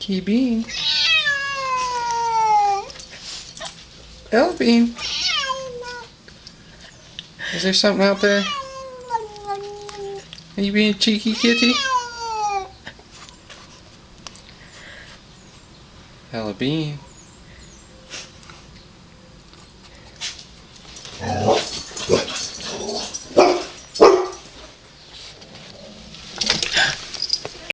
Key Bean. Ella Bean. Is there something out there? Are you being cheeky, kitty? Ella Bean.